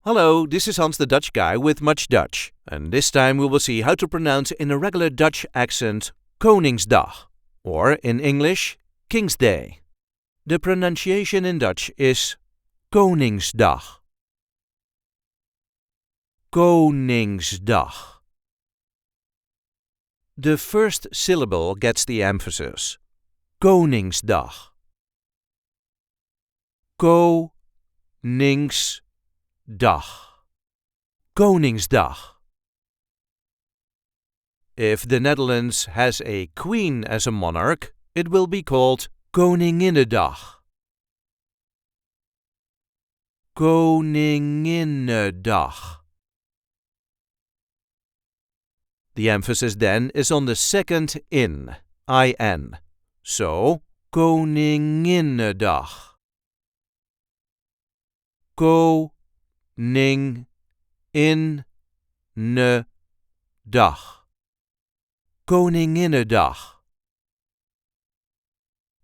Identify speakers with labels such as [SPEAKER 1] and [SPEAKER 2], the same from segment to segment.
[SPEAKER 1] Hello, this is Hans the Dutch guy with Much Dutch, and this time we will see how to pronounce in a regular Dutch accent Koningsdag, or in English, Kingsday. The pronunciation in Dutch is Koningsdag. Koningsdag. The first syllable gets the emphasis. Koningsdag. Koningsdag. Koningsdag. If the Netherlands has a queen as a monarch, it will be called Koninginnedag. Koninginnedag. The emphasis then is on the second in, in. So, Koninginnedag. Koning-in-ne-dag. Koninginnedag.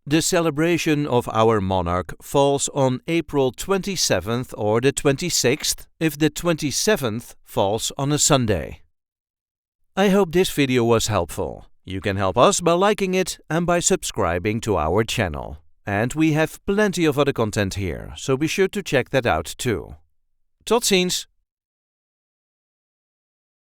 [SPEAKER 1] The celebration of our monarch falls on April 27th or the 26th if the 27th falls on a Sunday. I hope this video was helpful. You can help us by liking it and by subscribing to our channel. And we have plenty of other content here, so be sure to check that out too. Tot ziens!